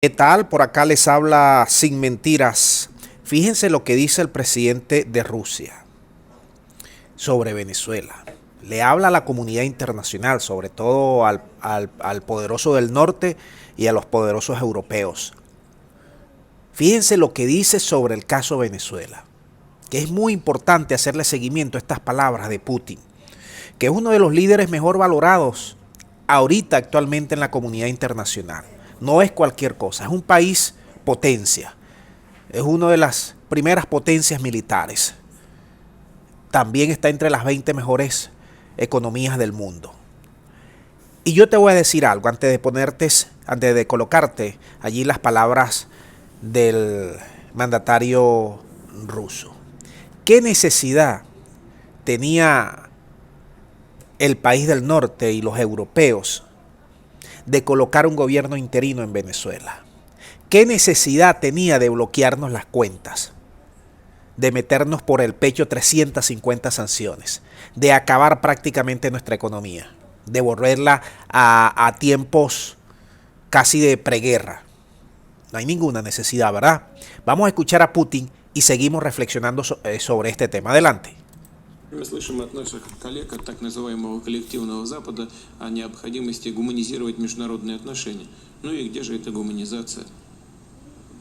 ¿Qué tal? Por acá les habla Sin Mentiras. Fíjense lo que dice el presidente de Rusia sobre Venezuela. Le habla a la comunidad internacional, sobre todo al poderoso del norte y a los poderosos europeos. Fíjense lo que dice sobre el caso Venezuela, que es muy importante hacerle seguimiento a estas palabras de Putin, que es uno de los líderes mejor valorados ahorita actualmente en la comunidad internacional. No es cualquier cosa, es un país potencia, es una de las primeras potencias militares. También está entre las 20 mejores economías del mundo. Y yo te voy a decir algo antes de colocarte allí las palabras del mandatario ruso. ¿Qué necesidad tenía el país del norte y los europeos de colocar un gobierno interino en Venezuela? ¿Qué necesidad tenía de bloquearnos las cuentas? De meternos por el pecho 350 sanciones, de acabar prácticamente nuestra economía, de volverla a tiempos casi de preguerra. No hay ninguna necesidad, ¿verdad? Vamos a escuchar a Putin y seguimos reflexionando sobre este tema. Adelante. Мы слышим от наших коллег, от так называемого коллективного Запада, о необходимости гуманизировать международные отношения. Ну и где же эта гуманизация?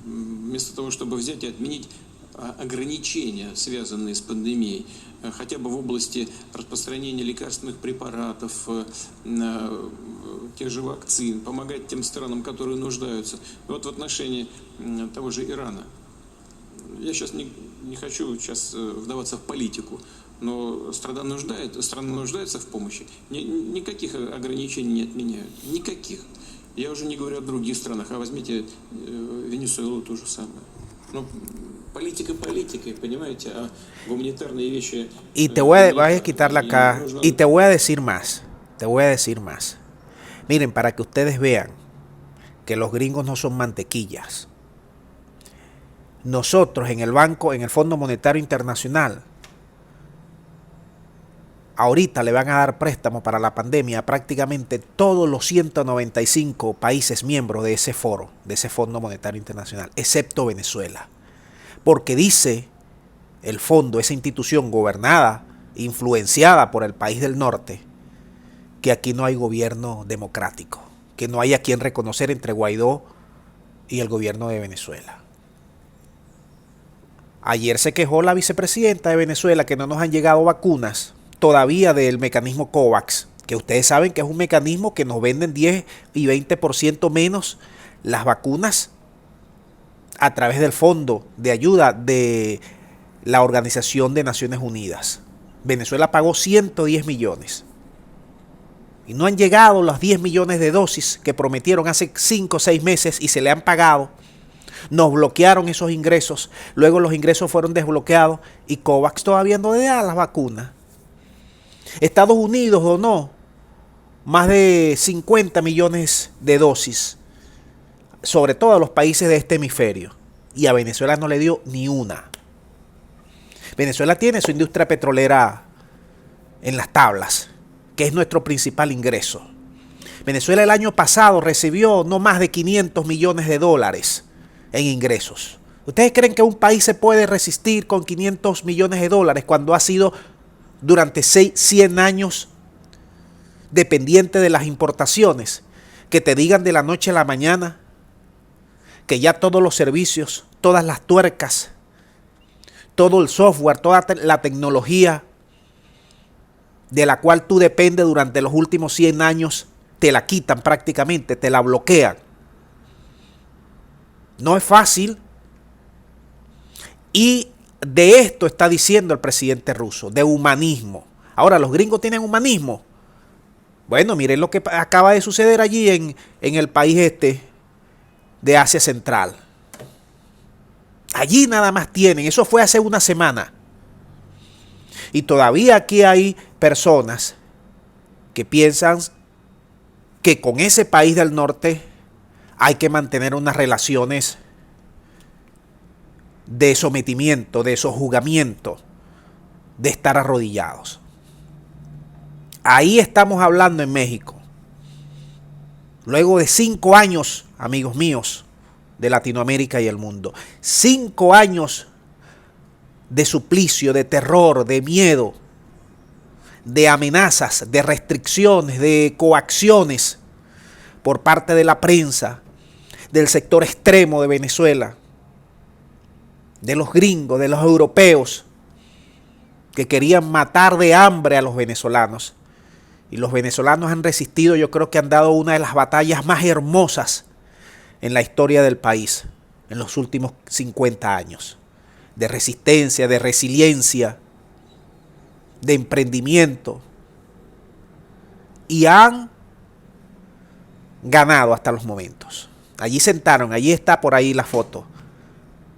Вместо того, чтобы взять и отменить ограничения, связанные с пандемией, хотя бы в области распространения лекарственных препаратов, тех же вакцин, помогать тем странам, которые нуждаются. Вот в отношении того же Ирана. Я сейчас не хочу вдаваться в политику, но страна нуждается в помощи. Никаких ограничений не отменяют. Никаких. Я уже не говорю о других странах, а возьмите Венесуэлу то же самое. Ну, политика политикой, понимаете, а гуманитарные вещи... Y te voy a quitarla acá y te voy a decir más. Te voy a decir más. Miren, para que ustedes vean que los gringos no son mantequillas. Nosotros en el Fondo Monetario Internacional, ahorita le van a dar préstamo para la pandemia a prácticamente todos los 195 países miembros de ese foro, de ese Fondo Monetario Internacional, excepto Venezuela. Porque dice el fondo, esa institución gobernada, influenciada por el país del norte, que aquí no hay gobierno democrático, que no hay a quien reconocer entre Guaidó y el gobierno de Venezuela. Ayer se quejó la vicepresidenta de Venezuela que no nos han llegado vacunas todavía del mecanismo COVAX, que ustedes saben que es un mecanismo que nos venden 10 y 20% menos las vacunas a través del fondo de ayuda de la Organización de Naciones Unidas. Venezuela pagó 110 millones y no han llegado los 10 millones de dosis que prometieron hace 5 o 6 meses y se le han pagado. Nos bloquearon esos ingresos, luego los ingresos fueron desbloqueados y COVAX todavía no le da las vacunas. Estados Unidos donó más de 50 millones de dosis, sobre todo a los países de este hemisferio, y a Venezuela no le dio ni una. Venezuela tiene su industria petrolera en las tablas, que es nuestro principal ingreso. Venezuela el año pasado recibió no más de 500 millones de dólares en ingresos. ¿Ustedes creen que un país se puede resistir con 500 millones de dólares cuando ha sido durante 100 años dependiente de las importaciones? Que te digan de la noche a la mañana que ya todos los servicios, todas las tuercas, todo el software, toda la tecnología de la cual tú dependes durante los últimos 100 años, te la quitan prácticamente, te la bloquean. No es fácil. Y de esto está diciendo el presidente ruso, de humanismo. Ahora, ¿los gringos tienen humanismo? Bueno, miren lo que acaba de suceder allí en el país de Asia Central. Allí nada más tienen, eso fue hace una semana. Y todavía aquí hay personas que piensan que con ese país del norte hay que mantener unas relaciones de sometimiento, de sojuzgamiento, de estar arrodillados. Ahí estamos hablando en México. Luego de 5 años, amigos míos, de Latinoamérica y el mundo. 5 años de suplicio, de terror, de miedo, de amenazas, de restricciones, de coacciones por parte de la prensa, del sector extremo de Venezuela, de los gringos, de los europeos, que querían matar de hambre a los venezolanos. Y los venezolanos han resistido, yo creo que han dado una de las batallas más hermosas en la historia del país, en los últimos 50 años, de resistencia, de resiliencia, de emprendimiento, y han ganado hasta los momentos. Allí sentaron, allí está por ahí la foto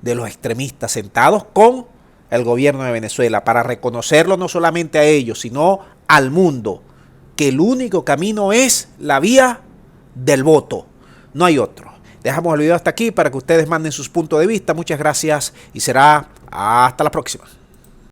de los extremistas sentados con el gobierno de Venezuela para reconocerlo no solamente a ellos, sino al mundo, que el único camino es la vía del voto, no hay otro. Dejamos el video hasta aquí para que ustedes manden sus puntos de vista. Muchas gracias y será hasta la próxima.